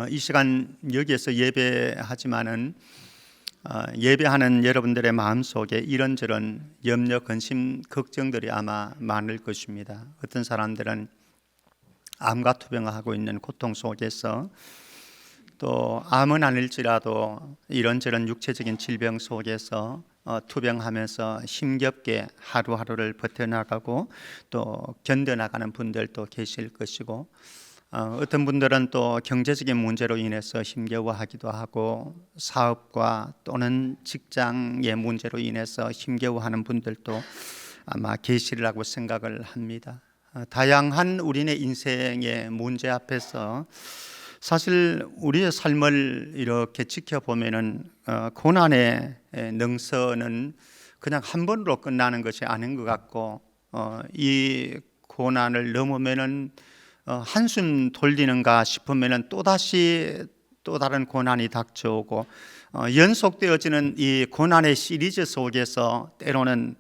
이 시간 여기에서 예배하지만은 예배하는 여러분들의 마음속에 이런저런 염려, 근심, 걱정들이 아마 많을 것입니다. 어떤 사람들은 암과 투병하고 있는 고통 속에서, 또 암은 아닐지라도 이런저런 육체적인 질병 속에서 투병하면서 힘겹게 하루하루를 버텨나가고 또 견뎌나가는 분들도 계실 것이고, 어떤 분들은 또 경제적인 문제로 인해서 힘겨워하기도 하고, 사업과 또는 직장의 문제로 인해서 힘겨워하는 분들도 아마 계시리라고 생각을 합니다. 다양한 우리네 인생의 문제 앞에서 사실 우리의 삶을 이렇게 지켜보면은 고난의 능선은 그냥 한 번으로 끝나는 것이 아닌 것 같고, 이 고난을 넘으면은 한숨 돌리는가 싶으면은 또다시 또 다른 고난이 닥쳐오고, 연속되어지는 이 고난의 시리즈 속에서 때로는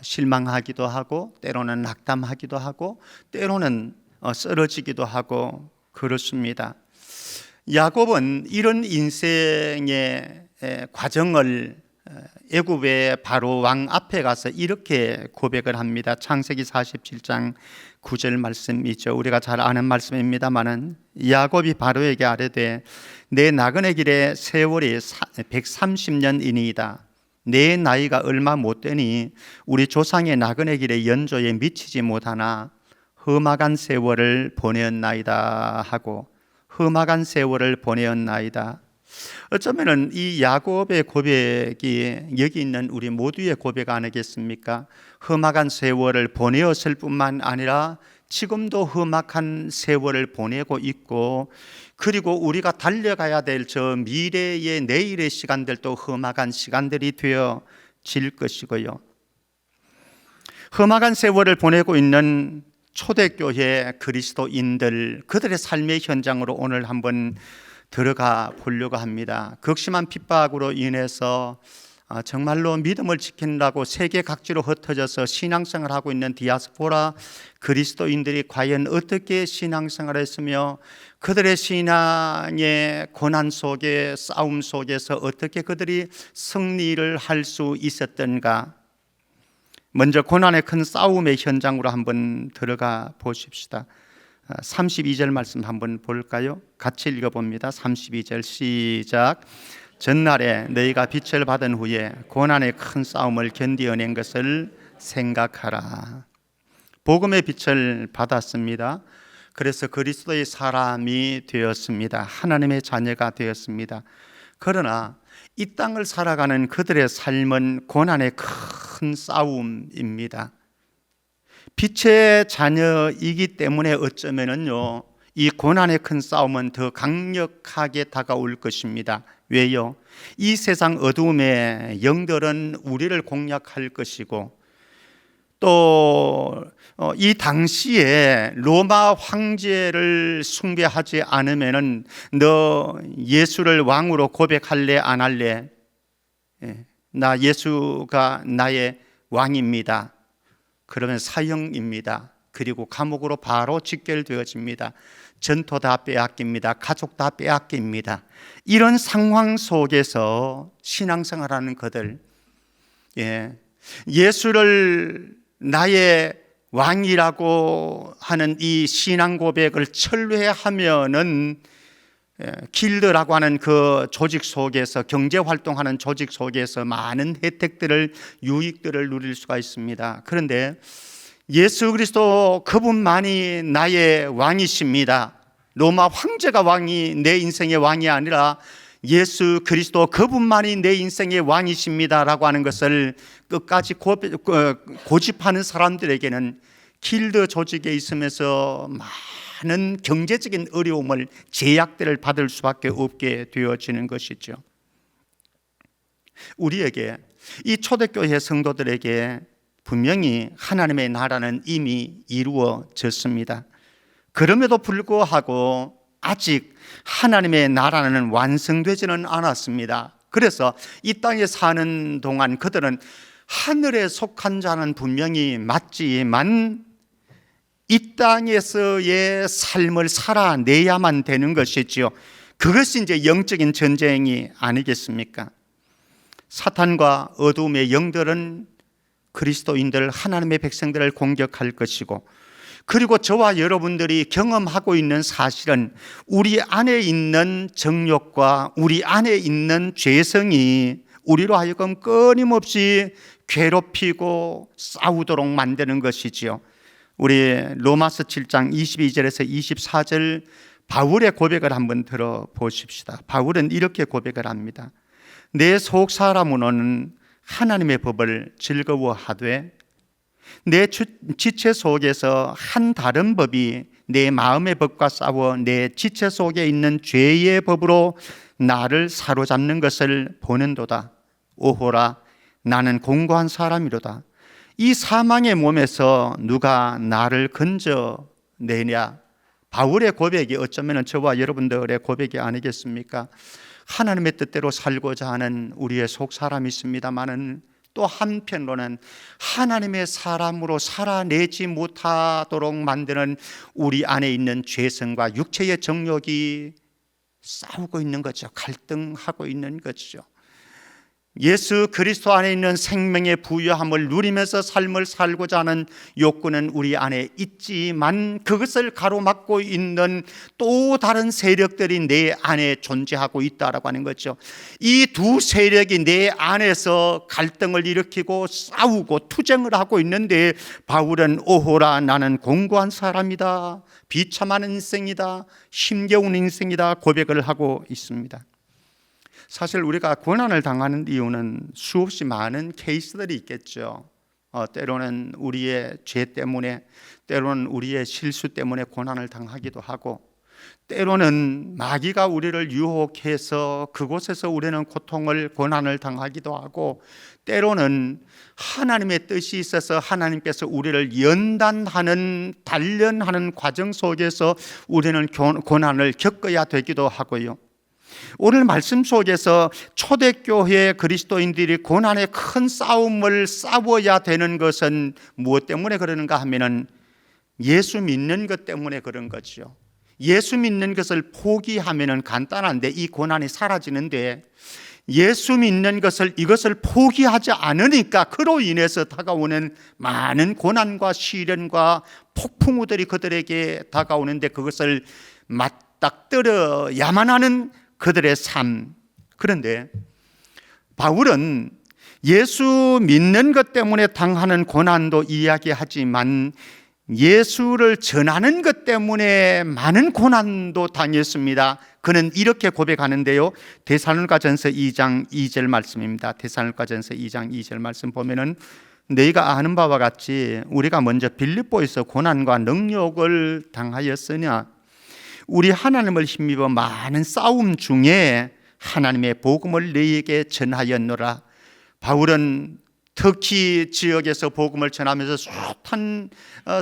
실망하기도 하고, 때로는 낙담하기도 하고, 때로는 쓰러지기도 하고 그렇습니다. 야곱은 이런 인생의 과정을 애굽의 바로 왕 앞에 가서 이렇게 고백을 합니다. 창세기 47장 9절 말씀이죠. 우리가 잘 아는 말씀입니다마는, 야곱이 바로에게 아뢰되 내 나그네 길의 세월이 130년이니이다. 내 나이가 얼마 못 되니 우리 조상의 나그네 길의 연조에 미치지 못하나 험악한 세월을 보내었나이다 하고, 험악한 세월을 보내었나이다. 어쩌면은 이 야곱의 고백이 여기 있는 우리 모두의 고백 아니겠습니까? 험악한 세월을 보내었을 뿐만 아니라 지금도 험악한 세월을 보내고 있고, 그리고 우리가 달려가야 될 저 미래의 내일의 시간들도 험악한 시간들이 되어질 것이고요. 험악한 세월을 보내고 있는 초대교회 그리스도인들, 그들의 삶의 현장으로 오늘 한번 들어가 보려고 합니다. 극심한 핍박으로 인해서 정말로 믿음을 지킨다고 세계 각지로 흩어져서 신앙생활을 하고 있는 디아스포라 그리스도인들이 과연 어떻게 신앙생활을 했으며, 그들의 신앙의 고난 속에, 싸움 속에서 어떻게 그들이 승리를 할 수 있었던가. 먼저 고난의 큰 싸움의 현장으로 한번 들어가 보십시다. 32절 말씀 한번 볼까요? 같이 읽어봅니다. 32절 시작. 전날에 너희가 빛을 받은 후에 고난의 큰 싸움을 견디어낸 것을 생각하라. 복음의 빛을 받았습니다. 그래서 그리스도의 사람이 되었습니다. 하나님의 자녀가 되었습니다. 그러나 이 땅을 살아가는 그들의 삶은 고난의 큰 싸움입니다. 빛의 자녀이기 때문에 어쩌면은요, 이 고난의 큰 싸움은 더 강력하게 다가올 것입니다. 왜요? 이 세상 어두움의 영들은 우리를 공략할 것이고, 또 이 당시에 로마 황제를 숭배하지 않으면은 너 예수를 왕으로 고백할래 안 할래? 나 예수가 나의 왕입니다. 그러면 사형입니다. 그리고 감옥으로 바로 직결되어집니다. 전토 다 빼앗깁니다. 가족 다 빼앗깁니다. 이런 상황 속에서 신앙생활하는 그들, 예수를 나의 왕이라고 하는 이 신앙 고백을 철회하면은 길드라고 하는 그 조직 속에서, 경제 활동하는 조직 속에서 많은 혜택들을, 유익들을 누릴 수가 있습니다. 그런데 예수 그리스도 그분만이 나의 왕이십니다. 로마 황제가 왕이 내 인생의 왕이 아니라 예수 그리스도 그분만이 내 인생의 왕이십니다라고 하는 것을 끝까지 고집하는 사람들에게는 길드 조직에 있으면서 많은 경제적인 어려움을, 제약들을 받을 수밖에 없게 되어지는 것이죠. 우리에게, 이 초대교회 성도들에게 분명히 하나님의 나라는 이미 이루어졌습니다. 그럼에도 불구하고 아직 하나님의 나라는 완성되지는 않았습니다. 그래서 이 땅에 사는 동안 그들은 하늘에 속한 자는 분명히 맞지만 이 땅에서의 삶을 살아내야만 되는 것이지요. 그것이 이제 영적인 전쟁이 아니겠습니까? 사탄과 어둠의 영들은 그리스도인들, 하나님의 백성들을 공격할 것이고, 그리고 저와 여러분들이 경험하고 있는 사실은 우리 안에 있는 정욕과 우리 안에 있는 죄성이 우리로 하여금 끊임없이 괴롭히고 싸우도록 만드는 것이지요. 우리 로마서 7장 22절에서 24절 바울의 고백을 한번 들어보십시다. 바울은 이렇게 고백을 합니다. 내 속 사람으로는 하나님의 법을 즐거워하되 내 지체 속에서 한 다른 법이 내 마음의 법과 싸워 내 지체 속에 있는 죄의 법으로 나를 사로잡는 것을 보는도다. 오호라, 나는 공고한 사람이로다. 이 사망의 몸에서 누가 나를 건져내냐? 바울의 고백이 어쩌면 저와 여러분들의 고백이 아니겠습니까? 하나님의 뜻대로 살고자 하는 우리의 속 사람이 있습니다만은 또 한편으로는 하나님의 사람으로 살아내지 못하도록 만드는 우리 안에 있는 죄성과 육체의 정욕이 싸우고 있는 거죠. 갈등하고 있는 거죠. 예수 그리스도 안에 있는 생명의 부유함을 누리면서 삶을 살고자 하는 욕구는 우리 안에 있지만 그것을 가로막고 있는 또 다른 세력들이 내 안에 존재하고 있다라고 하는 거죠. 이 두 세력이 내 안에서 갈등을 일으키고 싸우고 투쟁을 하고 있는데 바울은 오호라, 나는 공고한 사람이다, 비참한 인생이다, 힘겨운 인생이다 고백을 하고 있습니다. 사실 우리가 고난을 당하는 이유는 수없이 많은 케이스들이 있겠죠. 때로는 우리의 죄 때문에, 때로는 우리의 실수 때문에 고난을 당하기도 하고, 때로는 마귀가 우리를 유혹해서 그곳에서 우리는 고통을, 고난을 당하기도 하고, 때로는 하나님의 뜻이 있어서 하나님께서 우리를 연단하는, 단련하는 과정 속에서 우리는 고난을 겪어야 되기도 하고요. 오늘 말씀 속에서 초대교회 그리스도인들이 고난의 큰 싸움을 싸워야 되는 것은 무엇 때문에 그러는가 하면은 예수 믿는 것 때문에 그런 거죠. 예수 믿는 것을 포기하면은 간단한데 이 고난이 사라지는데, 예수 믿는 것을, 이것을 포기하지 않으니까 그로 인해서 다가오는 많은 고난과 시련과 폭풍우들이 그들에게 다가오는데 그것을 맞닥뜨려야만 하는 그들의 삶. 그런데 바울은 예수 믿는 것 때문에 당하는 고난도 이야기하지만 예수를 전하는 것 때문에 많은 고난도 당했습니다. 그는 이렇게 고백하는데요. 데살로니가전서 2장 2절 말씀입니다. 데살로니가전서 2장 2절 말씀 보면은 너희가 아는 바와 같이 우리가 먼저 빌립보에서 고난과 능욕을 당하였으나 우리 하나님을 힘입어 많은 싸움 중에 하나님의 복음을 너희에게 전하였노라. 바울은 터키 지역에서 복음을 전하면서 숱한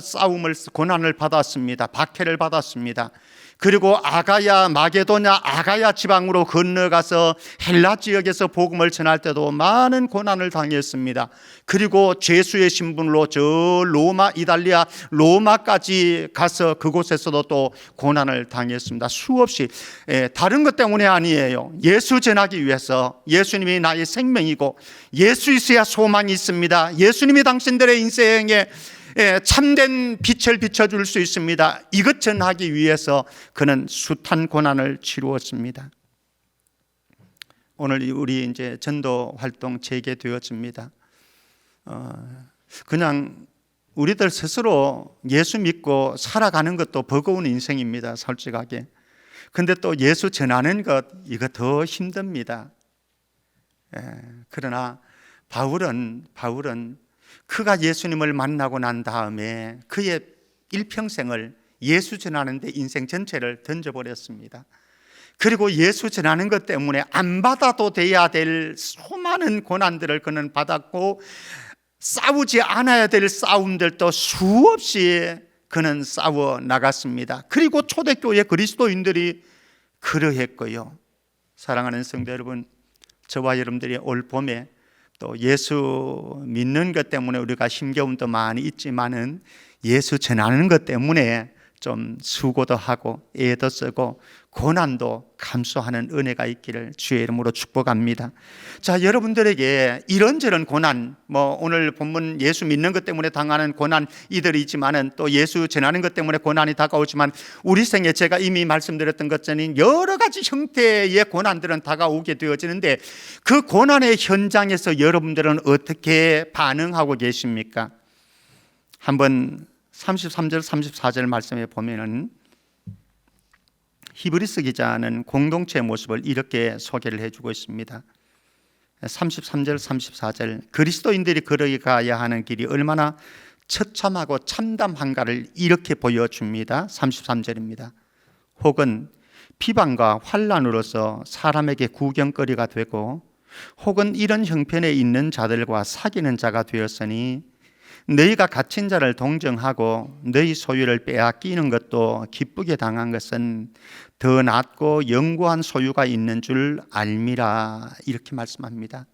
싸움을, 고난을 받았습니다. 박해를 받았습니다. 그리고 아가야, 마게도냐 아가야 지방으로 건너가서 헬라 지역에서 복음을 전할 때도 많은 고난을 당했습니다. 그리고 죄수의 신분으로 저 로마, 이탈리아 로마까지 가서 그곳에서도 또 고난을 당했습니다. 수없이. 다른 것 때문에 아니에요. 예수 전하기 위해서. 예수님이 나의 생명이고 예수 있어야 소망이 있습니다. 예수님이 당신들의 인생에 참된 빛을 비춰줄 수 있습니다. 이것 전하기 위해서 그는 숱한 고난을 치루었습니다. 오늘 우리 이제 전도 활동 재개되어집니다. 그냥 우리들 스스로 예수 믿고 살아가는 것도 버거운 인생입니다. 솔직하게. 근데 또 예수 전하는 것, 이거 더 힘듭니다. 그러나 바울은 그가 예수님을 만나고 난 다음에 그의 일평생을 예수 전하는 데 인생 전체를 던져버렸습니다. 그리고 예수 전하는 것 때문에 안 받아도 돼야 될 수많은 고난들을 그는 받았고, 싸우지 않아야 될 싸움들도 수없이 그는 싸워 나갔습니다. 그리고 초대교회 그리스도인들이 그러했고요. 사랑하는 성도 여러분, 저와 여러분들이 올 봄에 또 예수 믿는 것 때문에 우리가 힘겨움도 많이 있지만은 예수 전하는 것 때문에 좀 수고도 하고 애도 쓰고 고난도 감수하는 은혜가 있기를 주의 이름으로 축복합니다. 자, 여러분들에게 이런저런 고난, 오늘 본문 예수 믿는 것 때문에 당하는 고난 이들이 있지만은 또 예수 전하는 것 때문에 고난이 다가오지만 우리 생에 제가 이미 말씀드렸던 것처럼 여러 가지 형태의 고난들은 다가오게 되어지는데 그 고난의 현장에서 여러분들은 어떻게 반응하고 계십니까? 한번 33절 34절 말씀에 보면은 히브리서 기자는 공동체의 모습을 이렇게 소개를 해주고 있습니다. 33절 34절 그리스도인들이 걸어가야 하는 길이 얼마나 처참하고 참담한가를 이렇게 보여줍니다. 33절입니다. 혹은 비방과 환난으로서 사람에게 구경거리가 되고 혹은 이런 형편에 있는 자들과 사귀는 자가 되었으니 너희가 갇힌 자를 동정하고 너희 소유를 빼앗기는 것도 기쁘게 당한 것은 더 낫고 영구한 소유가 있는 줄 알미라 이렇게 말씀합니다.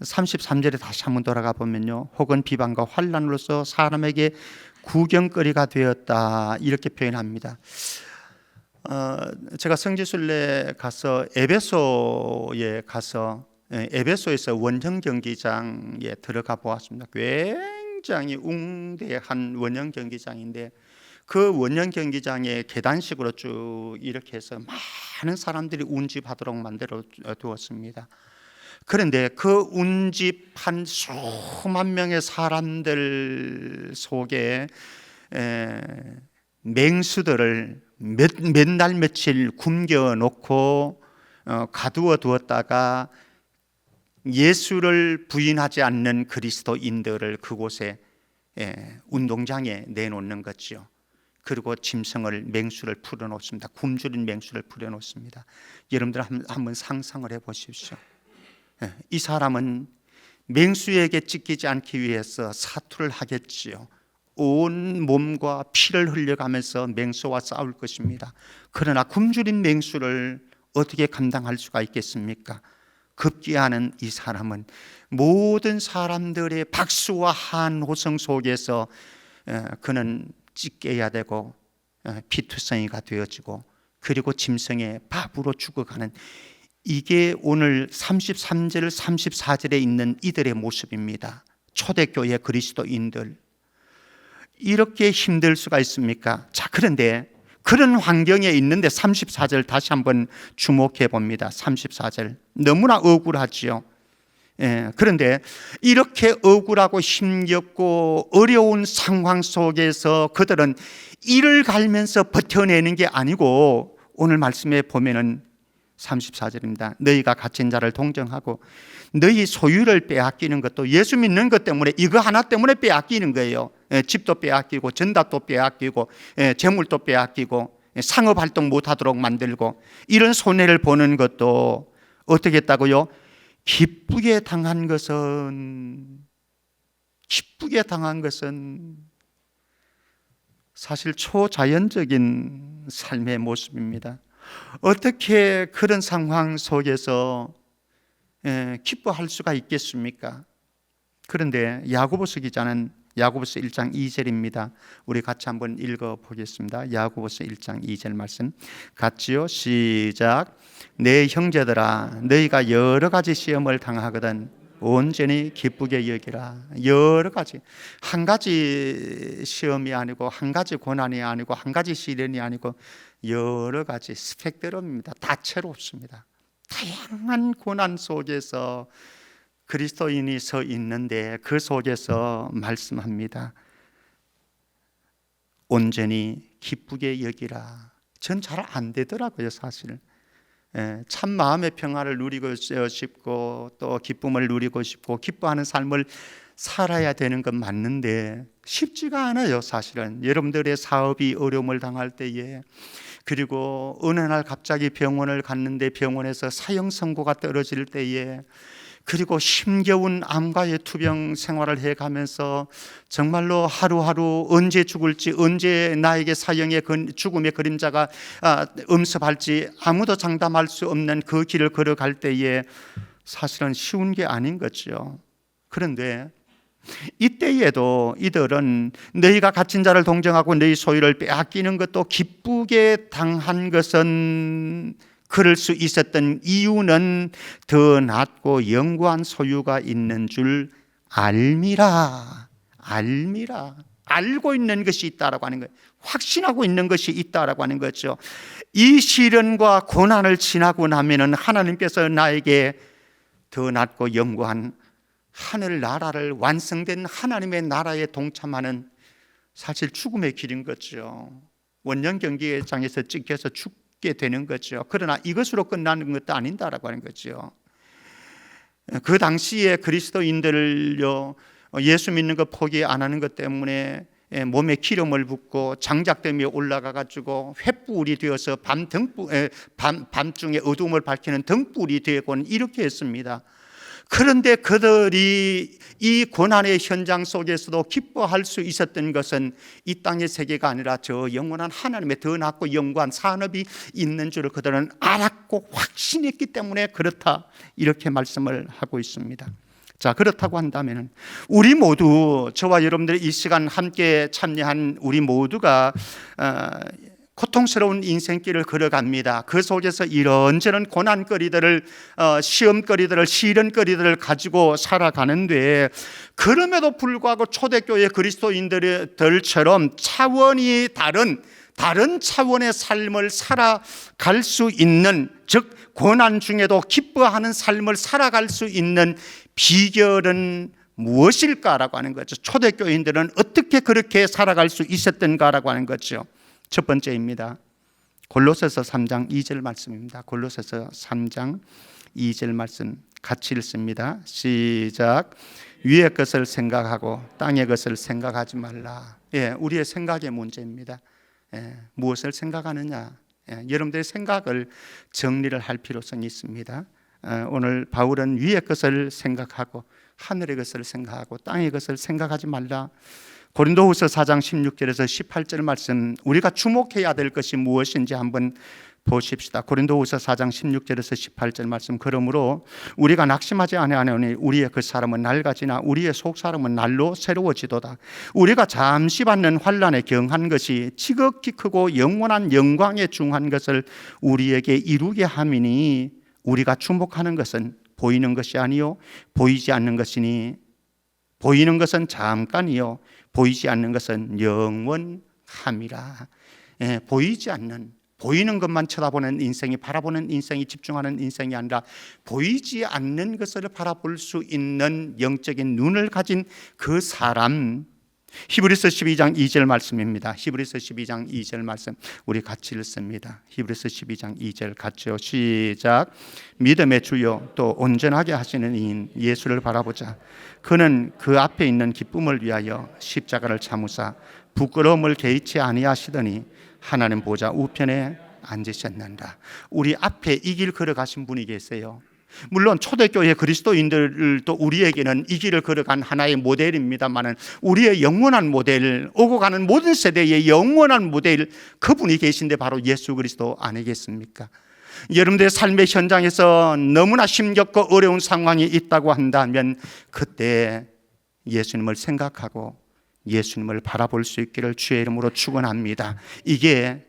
33절에 다시 한번 돌아가 보면요, 혹은 비방과 환난으로서 사람에게 구경거리가 되었다 이렇게 표현합니다. 제가 성지순례 가서 에베소에 가서 에베소에서 원정 경기장에 들어가 보았습니다. 굉장히 웅대한 원형 경기장인데 그 원형 경기장에 계단식으로 쭉 이렇게 해서 많은 사람들이 운집하도록 만들어 두었습니다. 그런데 그 운집한 수만 명의 사람들 속에 맹수들을 몇 날 며칠 굶겨 놓고 가두어 두었다가 예수를 부인하지 않는 그리스도인들을 그곳에 운동장에 내놓는 거죠. 그리고 짐승을 맹수를 풀어놓습니다. 굶주린 맹수를 풀어놓습니다. 여러분들 한번 상상을 해보십시오. 이 사람은 맹수에게 찢기지 않기 위해서 사투를 하겠지요. 온 몸과 피를 흘려가면서 맹수와 싸울 것입니다. 그러나 굶주린 맹수를 어떻게 감당할 수가 있겠습니까? 급기야는 이 사람은 모든 사람들의 박수와 한호성 속에서 그는 찢겨야 되고 피투성이가 되어지고 그리고 짐승의 밥으로 죽어가는, 이게 오늘 33절 34절에 있는 이들의 모습입니다. 초대교회 그리스도인들, 이렇게 힘들 수가 있습니까? 자, 그런데 그런 환경에 있는데 34절 다시 한번 주목해 봅니다. 34절 너무나 억울하지요. 그런데 이렇게 억울하고 힘겹고 어려운 상황 속에서 그들은 이를 갈면서 버텨내는 게 아니고 오늘 말씀에 보면은 34절입니다. 너희가 갇힌 자를 동정하고 너희 소유를 빼앗기는 것도 예수 믿는 것 때문에, 이거 하나 때문에 빼앗기는 거예요. 집도 빼앗기고 전답도 빼앗기고 재물도 빼앗기고 상업활동 못하도록 만들고, 이런 손해를 보는 것도 어떻게 했다고요? 기쁘게 당한 것은 사실 초자연적인 삶의 모습입니다. 어떻게 그런 상황 속에서 기뻐할 수가 있겠습니까? 그런데 야고보서 기자는 야고보서 1장 2절입니다. 우리 같이 한번 읽어보겠습니다. 야고보서 1장 2절 말씀 같이요. 시작. 내 형제들아, 너희가 여러 가지 시험을 당하거든 온전히 기쁘게 여기라. 여러 가지, 한 가지 시험이 아니고 한 가지 고난이 아니고 한 가지 시련이 아니고 여러 가지 스펙트럼입니다. 다채롭습니다. 다양한 고난 속에서 그리스도인이 서 있는데 그 속에서 말씀합니다. 온전히 기쁘게 여기라. 전 잘 안 되더라고요, 사실. 참 마음의 평화를 누리고 싶고 또 기쁨을 누리고 싶고 기뻐하는 삶을 살아야 되는 건 맞는데 쉽지가 않아요, 사실은. 여러분들의 사업이 어려움을 당할 때에, 그리고 어느 날 갑자기 병원을 갔는데 병원에서 사형 선고가 떨어질 때에, 그리고 힘겨운 암과의 투병 생활을 해가면서 정말로 하루하루 언제 죽을지, 언제 나에게 사형의 죽음의 그림자가 엄습할지 아무도 장담할 수 없는 그 길을 걸어갈 때에 사실은 쉬운 게 아닌 거죠. 그런데 이때에도 이들은 너희가 갇힌 자를 동정하고 너희 소유를 빼앗기는 것도 기쁘게 당한 것은 그럴 수 있었던 이유는 더 낫고 영구한 소유가 있는 줄 알미라. 알고 있는 것이 있다라고 하는 거예요. 확신하고 있는 것이 있다라고 하는 거죠. 이 시련과 고난을 지나고 나면은 하나님께서 나에게 더 낫고 영구한 하늘 나라를, 완성된 하나님의 나라에 동참하는, 사실 죽음의 길인 거죠. 원년 경기장에서 찢겨서 죽게 되는 거죠. 그러나 이것으로 끝나는 것도 아닌다라고 하는 거죠. 그 당시에 그리스도인들을요, 예수 믿는 것 포기 안 하는 것 때문에 몸에 기름을 붓고 장작더미에 올라가 가지고 횃불이 되어서 밤중에 어둠을 밝히는 등불이 되곤 이렇게 했습니다. 그런데 그들이 이 고난의 현장 속에서도 기뻐할 수 있었던 것은 이 땅의 세계가 아니라 저 영원한 하나님의 더 낫고 영원한 산업이 있는 줄을 그들은 알았고 확신했기 때문에 그렇다, 이렇게 말씀을 하고 있습니다. 자, 그렇다고 한다면 우리 모두, 저와 여러분들이 이 시간 함께 참여한 우리 모두가 고통스러운 인생길을 걸어갑니다. 그 속에서 이런저런 고난거리들을, 시험거리들을, 시련거리들을 가지고 살아가는데, 그럼에도 불구하고 초대교회 그리스도인들처럼 차원이 다른 차원의 삶을 살아갈 수 있는, 즉 고난 중에도 기뻐하는 삶을 살아갈 수 있는 비결은 무엇일까라고 하는 거죠. 초대교인들은 어떻게 그렇게 살아갈 수 있었던가라고 하는 거죠. 첫 번째입니다. 골로새서 3장 2절 말씀입니다. 골로새서 3장 2절 말씀 같이 읽습니다. 시작. 위의 것을 생각하고 땅의 것을 생각하지 말라. 우리의 생각의 문제입니다. 무엇을 생각하느냐? 여러분들의 생각을 정리를 할 필요성이 있습니다. 오늘 바울은 위의 것을 생각하고 하늘의 것을 생각하고 땅의 것을 생각하지 말라. 고린도후서 4장 16절에서 18절 말씀, 우리가 주목해야 될 것이 무엇인지 한번 보십시다. 고린도후서 4장 16절에서 18절 말씀, 그러므로 우리가 낙심하지 아니하노니 우리의 그 사람은 낡아지나 우리의 속 사람은 날로 새로워지도다. 우리가 잠시 받는 환난에 경한 것이 지극히 크고 영원한 영광에 중한 것을 우리에게 이루게 함이니, 우리가 주목하는 것은 보이는 것이 아니요 보이지 않는 것이니, 보이는 것은 잠깐이요 보이지 않는 것은 영원함이라. 보이는 것만 쳐다보는 인생이, 바라보는 인생이, 집중하는 인생이 아니라 보이지 않는 것을 바라볼 수 있는 영적인 눈을 가진 그 사람, 히브리서 12장 2절 말씀입니다. 히브리서 12장 2절 말씀 우리 같이 읽습니다. 히브리서 12장 2절 같이요. 시작. 믿음의 주요 또 온전하게 하시는 이인 예수를 바라보자. 그는 그 앞에 있는 기쁨을 위하여 십자가를 참으사 부끄러움을 개의치 아니하시더니 하나님 보좌 우편에 앉으셨는다. 우리 앞에 이 길 걸어가신 분이 계세요. 물론 초대교회 그리스도인들도 우리에게는 이 길을 걸어간 하나의 모델입니다만은, 우리의 영원한 모델, 오고 가는 모든 세대의 영원한 모델, 그분이 계신데 바로 예수 그리스도 아니겠습니까? 여러분들의 삶의 현장에서 너무나 힘겹고 어려운 상황이 있다고 한다면 그때 예수님을 생각하고 예수님을 바라볼 수 있기를 주의 이름으로 축원합니다. 이게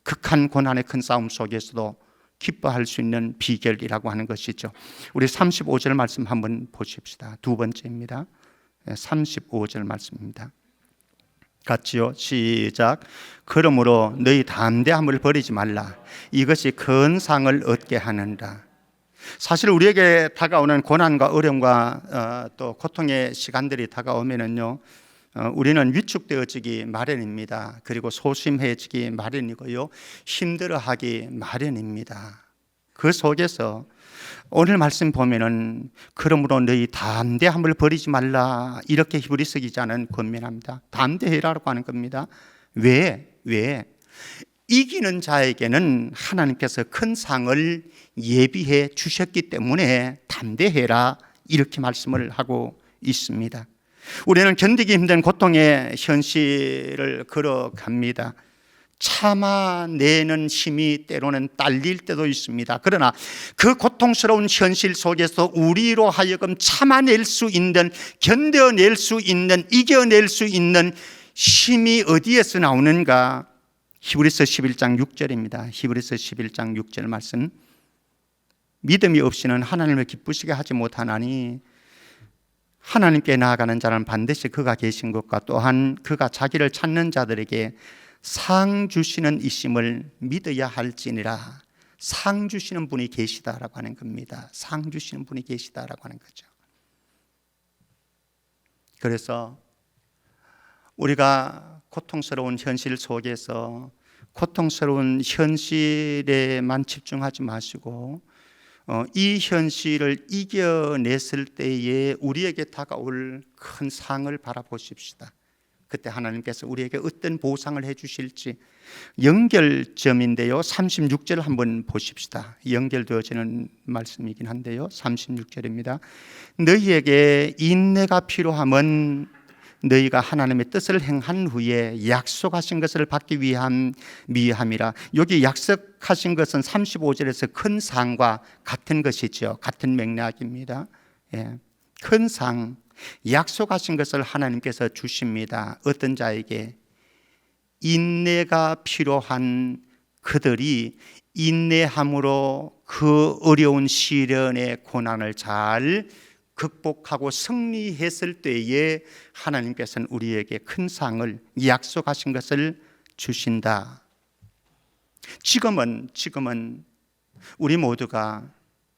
극한 고난의 큰 싸움 속에서도 기뻐할 수 있는 비결이라고 하는 것이죠. 우리 35절 말씀 한번 보십시다. 두 번째입니다. 35절 말씀입니다. 같이요. 시작. 그러므로 너희 담대함을 버리지 말라. 이것이 큰 상을 얻게 하는다. 사실 우리에게 다가오는 고난과 어려움과 또 고통의 시간들이 다가오면은요, 우리는 위축되어지기 마련입니다. 그리고 소심해지기 마련이고요, 힘들어하기 마련입니다. 그 속에서 오늘 말씀 보면은 그러므로 너희 담대함을 버리지 말라, 이렇게 히브리서 기자는 권면합니다. 담대해라고 하는 겁니다. 왜? 이기는 자에게는 하나님께서 큰 상을 예비해 주셨기 때문에 담대해라, 이렇게 말씀을 하고 있습니다. 우리는 견디기 힘든 고통의 현실을 걸어갑니다. 참아내는 힘이 때로는 딸릴 때도 있습니다. 그러나 그 고통스러운 현실 속에서 우리로 하여금 참아낼 수 있는, 견뎌낼 수 있는, 이겨낼 수 있는 힘이 어디에서 나오는가? 히브리서 11장 6절입니다. 히브리서 11장 6절 말씀. 믿음이 없이는 하나님을 기쁘시게 하지 못하나니 하나님께 나아가는 자는 반드시 그가 계신 것과 또한 그가 자기를 찾는 자들에게 상 주시는 이심을 믿어야 할지니라. 상 주시는 분이 계시다라고 하는 겁니다. 상 주시는 분이 계시다라고 하는 거죠. 그래서 우리가 고통스러운 현실 속에서 고통스러운 현실에만 집중하지 마시고 이 현실을 이겨냈을 때에 우리에게 다가올 큰 상을 바라보십시다. 그때 하나님께서 우리에게 어떤 보상을 해주실지. 연결점인데요, 36절 한번 보십시다. 연결되어지는 말씀이긴 한데요, 36절입니다. 너희에게 인내가 필요함은 너희가 하나님의 뜻을 행한 후에 약속하신 것을 받기 위함이라. 여기 약속하신 것은 35절에서 큰 상과 같은 것이죠. 같은 맥락입니다. 예. 큰 상, 약속하신 것을 하나님께서 주십니다. 어떤 자에게? 인내가 필요한 그들이 인내함으로 그 어려운 시련의 고난을 잘 극복하고 승리했을 때에 하나님께서는 우리에게 큰 상을, 약속하신 것을 주신다. 지금은 우리 모두가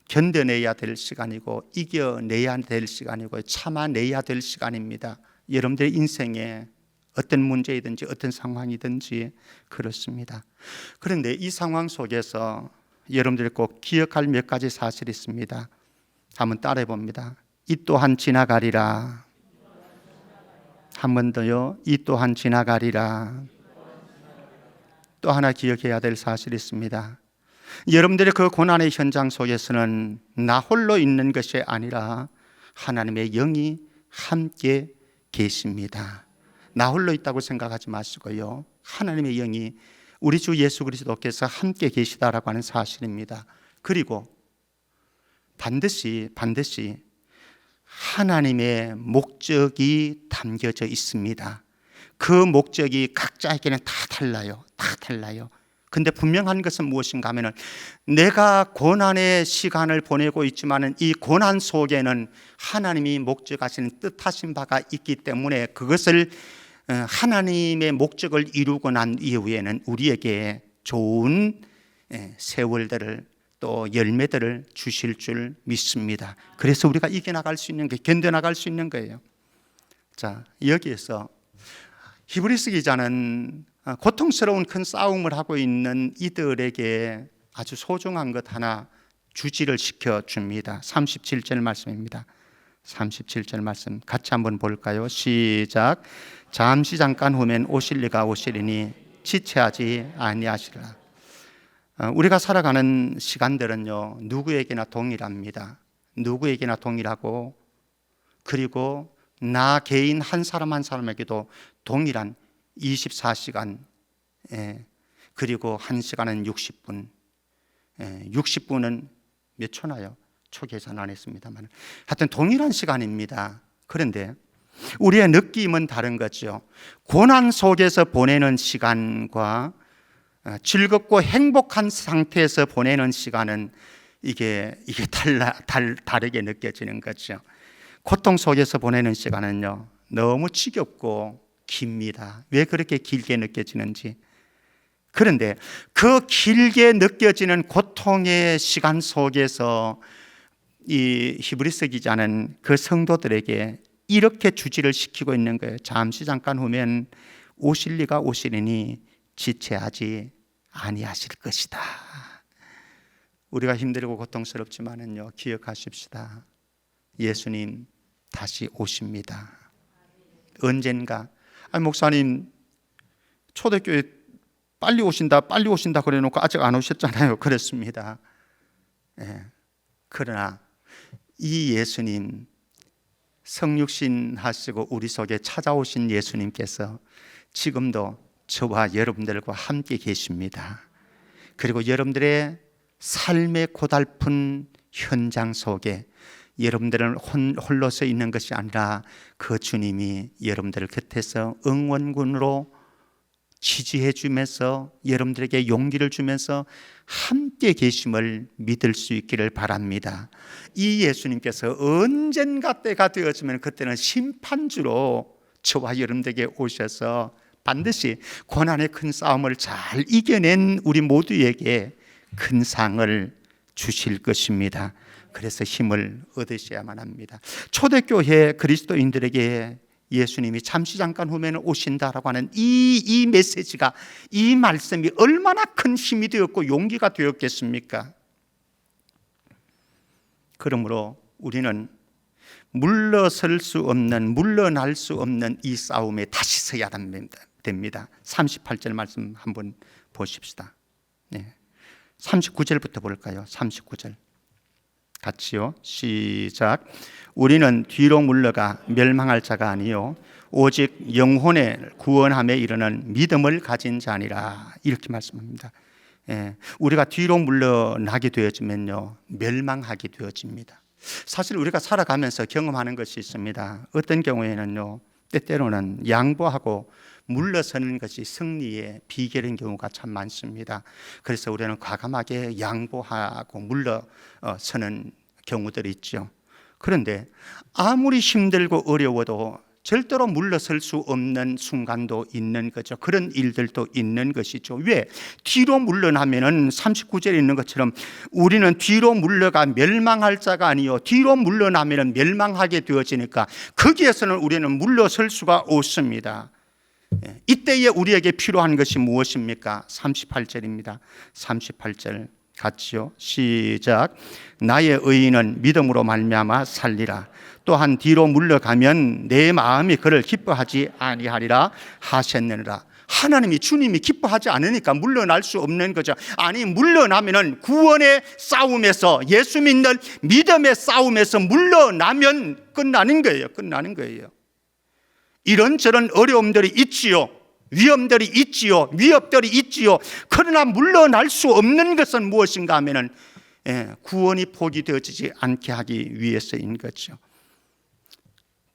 견뎌내야 될 시간이고 이겨내야 될 시간이고 참아내야 될 시간입니다. 여러분들의 인생에 어떤 문제이든지 어떤 상황이든지 그렇습니다. 그런데 이 상황 속에서 여러분들이 꼭 기억할 몇 가지 사실이 있습니다. 한번 따라해 봅니다. 이 또한 지나가리라. 한 번 더요. 이 또한 지나가리라. 또 하나 기억해야 될 사실이 있습니다. 여러분들의 그 고난의 현장 속에서는 나 홀로 있는 것이 아니라 하나님의 영이 함께 계십니다. 나 홀로 있다고 생각하지 마시고요, 하나님의 영이, 우리 주 예수 그리스도께서 함께 계시다라고 하는 사실입니다. 그리고 반드시 하나님의 목적이 담겨져 있습니다. 그 목적이 각자에게는 다 달라요. 근데 분명한 것은 무엇인가 하면은 내가 고난의 시간을 보내고 있지만은 이 고난 속에는 하나님이 목적하시는 뜻하신 바가 있기 때문에 그것을 하나님의 목적을 이루고 난 이후에는 우리에게 좋은 세월들을 또 열매들을 주실 줄 믿습니다. 그래서 우리가 이겨나갈 수 있는 게, 견뎌나갈 수 있는 거예요. 자, 여기에서 히브리서 기자는 고통스러운 큰 싸움을 하고 있는 이들에게 아주 소중한 것 하나 주지를 시켜줍니다. 37절 말씀입니다. 37절 말씀 같이 한번 볼까요? 시작. 잠시 잠깐 후면 오실 이가 오시리니 지체하지 아니하시리라. 우리가 살아가는 시간들은요, 누구에게나 동일합니다. 누구에게나 동일하고, 그리고 나 개인 한 사람 한 사람에게도 동일한 24시간, 그리고 1시간은 60분, 60분은 몇 초나요? 초 계산 안 했습니다만 하여튼 동일한 시간입니다. 그런데 우리의 느낌은 다른 거죠. 고난 속에서 보내는 시간과 즐겁고 행복한 상태에서 보내는 시간은 이게 다르게 느껴지는 거죠. 고통 속에서 보내는 시간은요, 너무 지겹고 깁니다. 왜 그렇게 길게 느껴지는지. 그런데 그 길게 느껴지는 고통의 시간 속에서 이 히브리서 기자는 그 성도들에게 이렇게 주지를 시키고 있는 거예요. 잠시 잠깐 후면 오실 이가 오시리니 지체하지 아니하실 것이다. 우리가 힘들고 고통스럽지만은요, 기억하십시다. 예수님 다시 오십니다. 언젠가. 목사님 초대교회 빨리 오신다 그래 놓고 아직 안 오셨잖아요. 그렇습니다. 그러나 이 예수님, 성육신 하시고 우리 속에 찾아오신 예수님께서 지금도 저와 여러분들과 함께 계십니다. 그리고 여러분들의 삶의 고달픈 현장 속에 여러분들은 홀로 서 있는 것이 아니라 그 주님이 여러분들 곁에서 응원군으로 지지해 주면서 여러분들에게 용기를 주면서 함께 계심을 믿을 수 있기를 바랍니다. 이 예수님께서 언젠가 때가 되어지면 그때는 심판주로 저와 여러분들에게 오셔서 반드시 고난의 큰 싸움을 잘 이겨낸 우리 모두에게 큰 상을 주실 것입니다. 그래서 힘을 얻으셔야만 합니다. 초대교회 그리스도인들에게 예수님이 잠시 잠깐 후에는 오신다라고 하는 이 메시지가, 이 말씀이 얼마나 큰 힘이 되었고 용기가 되었겠습니까? 그러므로 우리는 물러설 수 없는, 물러날 수 없는 이 싸움에 다시 서야 됩니다. 38절 말씀 한번 보십시다. 39절부터 볼까요? 39절 같이요. 시작. 우리는 뒤로 물러가 멸망할 자가 아니요 오직 영혼의 구원함에 이르는 믿음을 가진 자니라. 이렇게 말씀합니다. 우리가 뒤로 물러나게 되어지면요 멸망하게 되어집니다. 사실 우리가 살아가면서 경험하는 것이 있습니다. 어떤 경우에는요 때때로는 양보하고 물러서는 것이 승리의 비결인 경우가 참 많습니다. 그래서 우리는 과감하게 양보하고 물러서는 경우들이 있죠. 그런데 아무리 힘들고 어려워도 절대로 물러설 수 없는 순간도 있는 거죠. 그런 일들도 있는 것이죠. 왜? 뒤로 물러나면은 39절에 있는 것처럼 우리는 뒤로 물러가 멸망할 자가 아니요 뒤로 물러나면은 멸망하게 되어지니까 거기에서는 우리는 물러설 수가 없습니다. 이때에 우리에게 필요한 것이 무엇입니까? 38절입니다. 38절 같이요. 시작. 나의 의인은 믿음으로 말미암아 살리라. 또한 뒤로 물러가면 내 마음이 그를 기뻐하지 아니하리라 하셨느니라. 하나님이, 주님이 기뻐하지 않으니까 물러날 수 없는 거죠. 아니, 물러나면은 구원의 싸움에서, 예수 믿는 믿음의 싸움에서 물러나면 끝나는 거예요. 끝나는 거예요. 이런저런 어려움들이 있지요. 위험들이 있지요. 위협들이 있지요. 그러나 물러날 수 없는 것은 무엇인가 하면은 구원이 포기되어지지 않게 하기 위해서인 거죠.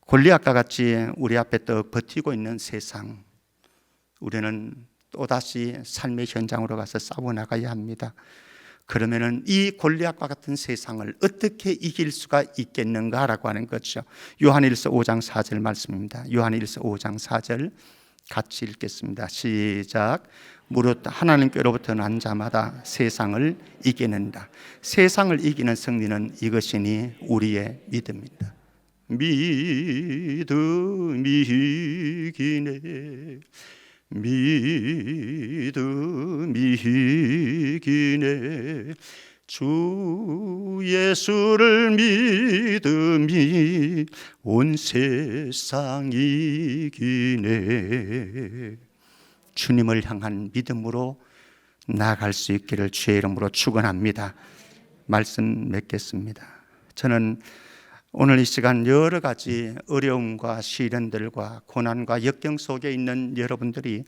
골리앗과 같이 우리 앞에 또 버티고 있는 세상, 우리는 또다시 삶의 현장으로 가서 싸워나가야 합니다. 그러면은 이 골리앗과 같은 세상을 어떻게 이길 수가 있겠는가라고 하는 거죠. 요한일서 5장 4절 말씀입니다. 요한일서 5장 4절 같이 읽겠습니다. 시작. 무릇 하나님께로부터 난 자마다 세상을 이기는다. 세상을 이기는 승리는 이것이니 우리의 믿음입니다. 믿음이 이기네. 믿음이 이기네. 주 예수를 믿음이 온 세상 이기네. 주님을 향한 믿음으로 나아갈 수 있기를 주의 이름으로 축원합니다. 말씀 맺겠습니다. 저는 오늘 이 시간 여러 가지 어려움과 시련들과 고난과 역경 속에 있는 여러분들이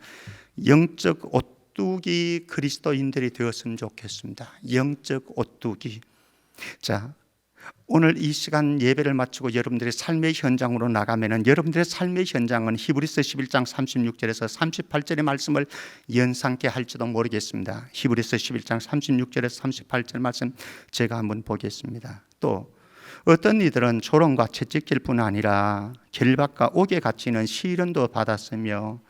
영적 오뚜기 그리스도인들이 되었으면 좋겠습니다. 영적 오뚜기. 자, 오늘 이 시간 예배를 마치고 여러분들의 삶의 현장으로 나가면은 여러분들의 삶의 현장은 히브리서 11장 36절에서 38절의 말씀을 연상케 할지도 모르겠습니다. 히브리서 11장 36절에서 38절 말씀 제가 한번 보겠습니다. 또 어떤 이들은 조롱과 채찍질 뿐 아니라 결박과 옥에 갇히는 시련도 받았으며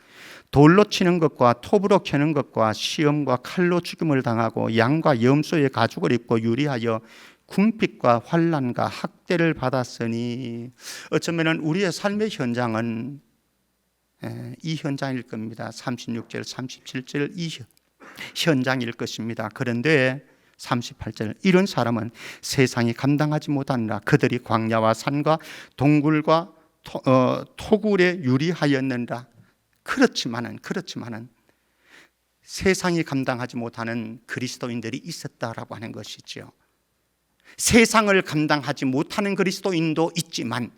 돌로 치는 것과 톱으로 캐는 것과 시험과 칼로 죽임을 당하고 양과 염소의 가죽을 입고 유리하여 궁핍과 환난과 학대를 받았으니, 어쩌면 우리의 삶의 현장은 이 현장일 겁니다. 36절 37절 이 현장일 것입니다. 그런데 38절 이런 사람은 세상이 감당하지 못하느라 그들이 광야와 산과 동굴과 토굴에 유리하였느니라. 그렇지만은 세상이 감당하지 못하는 그리스도인들이 있었다라고 하는 것이죠. 세상을 감당하지 못하는 그리스도인도 있지만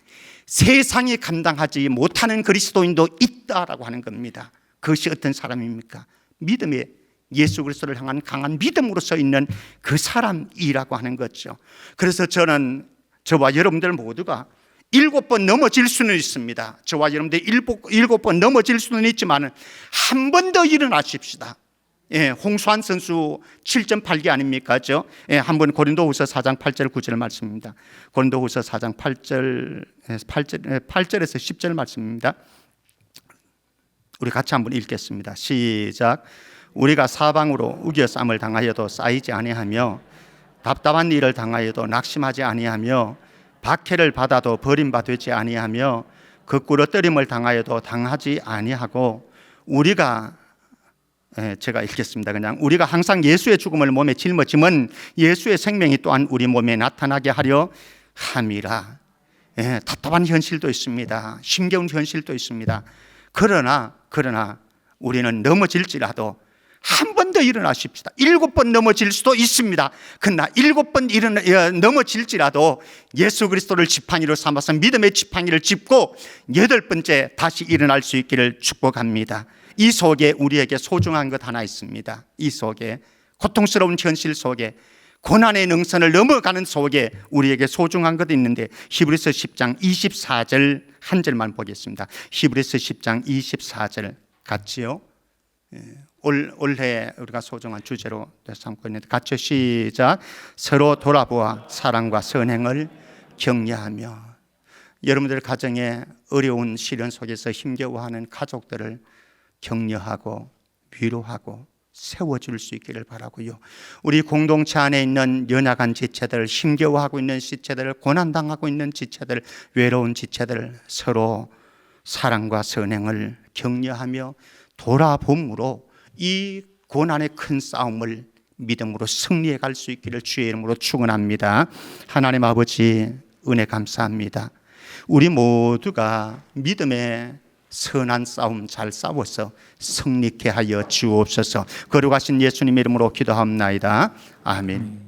세상이 감당하지 못하는 그리스도인도 있다라고 하는 겁니다. 그것이 어떤 사람입니까? 믿음의 예수 그리스도를 향한 강한 믿음으로서 있는 그 사람이라고 하는 거죠. 그래서 저는 저와 여러분들 모두가 7번 넘어질 수는 있습니다. 저와 여러분들 7번 넘어질 수는 있지만 한 번 더 일어나십시다. 예, 홍수환 선수 7.8기 아닙니까? 한번 고린도후서 4장 8절 9절 말씀입니다. 고린도후서 4장 8절에서 10절 말씀입니다. 우리 같이 한번 읽겠습니다. 시작. 우리가 사방으로 우겨쌈을 당하여도 쌓이지 아니하며 답답한 일을 당하여도 낙심하지 아니하며 박해를 받아도 버림받지 아니하며 거꾸로 떨림을 당하여도 당하지 아니하고 제가 읽겠습니다. 그냥 우리가 항상 예수의 죽음을 몸에 짊어짐은 예수의 생명이 또한 우리 몸에 나타나게 하려 함이라. 답답한 현실도 있습니다. 힘겨운 현실도 있습니다. 그러나 우리는 넘어질지라도 한 번 더 일어나십시다. 7번 넘어질 수도 있습니다. 그러나 7번 넘어질지라도 예수 그리스도를 지팡이로 삼아서 믿음의 지팡이를 짚고 8번째 다시 일어날 수 있기를 축복합니다. 이 속에 우리에게 소중한 것 하나 있습니다. 이 속에 고통스러운 현실 속에 고난의 능선을 넘어가는 속에 우리에게 소중한 것이 있는데 히브리서 10장 24절 한 절만 보겠습니다. 히브리서 10장 24절 같이요. 올해 우리가 소중한 주제로 삼고 있는데 같이 시작. 서로 돌아보아 사랑과 선행을 격려하며. 여러분들 가정에 어려운 시련 속에서 힘겨워하는 가족들을 격려하고 위로하고 세워줄 수 있기를 바라고요. 우리 공동체 안에 있는 연약한 지체들, 힘겨워하고 있는 지체들, 고난당하고 있는 지체들, 외로운 지체들 서로 사랑과 선행을 격려하며 돌아봄으로 이 고난의 큰 싸움을 믿음으로 승리해 갈 수 있기를 주의 이름으로 축원합니다. 하나님 아버지 은혜 감사합니다. 우리 모두가 믿음의 선한 싸움 잘 싸워서 승리케 하여 주옵소서. 거룩하신 예수님 이름으로 기도합나이다. 아멘.